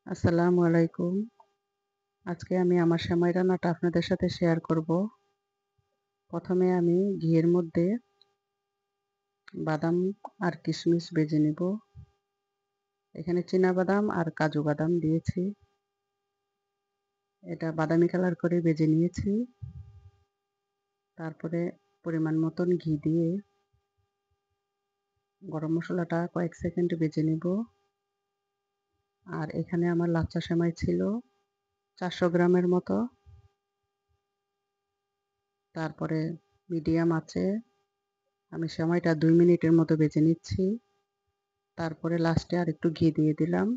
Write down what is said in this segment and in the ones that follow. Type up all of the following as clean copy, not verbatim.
আসসালামু আলাইকুম। আজকে আমি আমার সেমাই রান্নাটা আপনাদের সাথে শেয়ার করব। প্রথমে আমি ঘিয়ের মধ্যে বাদাম আর কিশমিশ ভেজে নিব। এখানে বাদাম আর কাজু বাদাম দিয়েছি। এটা বাদামি কালার করে ভেজে নিয়েছি। তারপরে পরিমাণ মতন ঘি দিয়ে গরম মশলাটা কয়েক সেকেন্ড ভেজে নিব। আর এখানে আমার লাচ্ছা সেমাই ছিল 400 গ্রামের মতো। তারপরে মিডিয়াম আঁচে আমি সেমাইটা 2 মিনিটের মতো ভেজে নিচ্ছি। তারপরে লাস্টে আরেকটু ঘি দিয়ে দিলাম।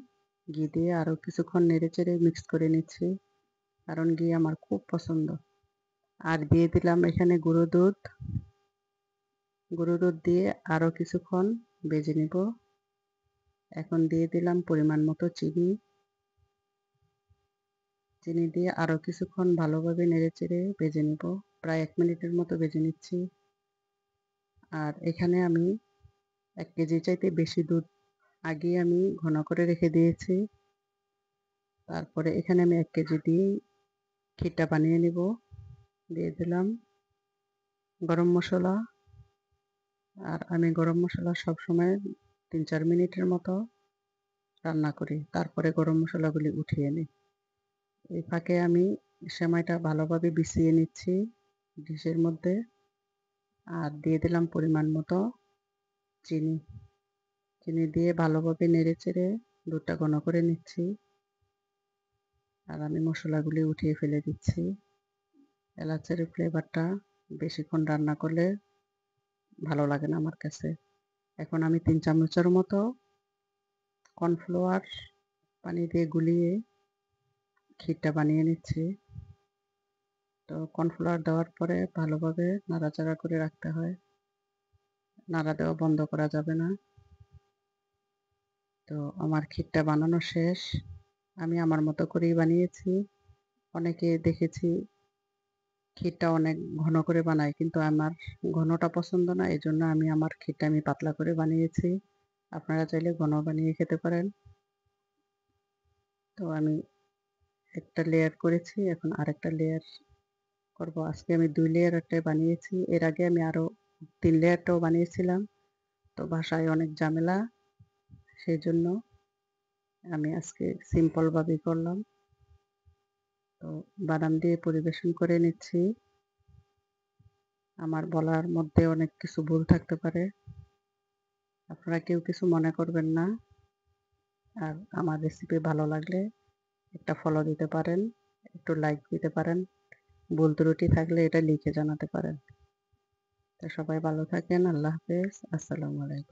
ঘি দিয়ে আরও কিছুক্ষণ নেড়েচেড়ে মিক্স করে নিচ্ছি, কারণ ঘি আমার খুব পছন্দ। আর দিয়ে দিলাম এখানে গুঁড়ো দুধ। গুঁড়ো দুধ দিয়ে আরও কিছুক্ষণ ভেজে নিব। এখন দিয়ে দিলাম পরিমাণ মতো চিনি। চিনি দিয়ে আরও কিছুক্ষণ ভালোভাবে নেড়েচেড়ে ভেজে নিব। প্রায় 1 মিনিটের মতো ভেজে নিচ্ছি। আর এখানে আমি 1 কেজি চাইতে বেশি দুধ আগেই আমি ঘন করে রেখে দিয়েছি। তারপরে এখানে আমি 1 কেজি দিয়ে ক্ষীরটা বানিয়ে নিব। দিয়ে দিলাম গরম মশলা। আর আমি গরম মশলা সবসময় 3-4 মিনিটের মতো রান্না করি, তারপরে গরম মশলাগুলি উঠিয়ে নিই। এই ফাঁকে আমি সেমাইটা ভালোভাবে বিছিয়ে নিচ্ছি ডিশের মধ্যে। আর দিয়ে দিলাম পরিমাণ মতো চিনি। চিনি দিয়ে ভালোভাবে নেড়েচেড়ে দুধটা ঘন করে নিচ্ছি। আর আমি মশলাগুলি উঠিয়ে ফেলে দিচ্ছি। এলাচের ফ্লেভারটা বেশিক্ষণ রান্না করলে ভালো লাগে না আমার কাছে। এখন আমি 3 চামচের মতো কর্নফ্লাওয়ার পানি দিয়ে গুলিয়ে ক্ষীরটা বানিয়ে নিচ্ছি। তো কর্নফ্লাওয়ার দেওয়ার পরে ভালোভাবে নাড়াচাড়া করে রাখতে হয়। নাড়া দেওয়া বন্ধ করা যাবে না। তো আমার ক্ষীরটা বানানো শেষ। আমি আমার মতো করেই বানিয়েছি। অনেকে দেখেছি ক্ষীরটা অনেক ঘন করে বানায়, কিন্তু আমার ঘনটা পছন্দ না। এজন্য আমি আমার ক্ষীরটা পাতলা করে বানিয়েছি। আপনারা চাইলে ঘন বানিয়ে খেতে পারেন। তো আমি একটা লেয়ার করেছি, এখন আরেকটা লেয়ার করব। আজকে আমি 2 লেয়ারটাই বানিয়েছি। এর আগে আমি আরও 3 লেয়ারটাও বানিয়েছিলাম। তো বাসায় অনেক ঝামেলা, সেই জন্য আমি আজকে সিম্পলভাবেই করলাম। তো বাদাম দিয়ে পরিবেশন করে নিচ্ছি। আমার বলার মধ্যে অনেক কিছু ভুল থাকতে পারে, আপনারা কেউ কিছু মনে করবেন না। আর আমার রেসিপি ভালো লাগলে একটা ফলো দিতে পারেন, একটু লাইক দিতে পারেন। ভুল ত্রুটি থাকলে এটা লিখে জানাতে পারেন। তো সবাই ভালো থাকেন। আল্লাহ হাফেজ। আসসালামু আলাইকুম।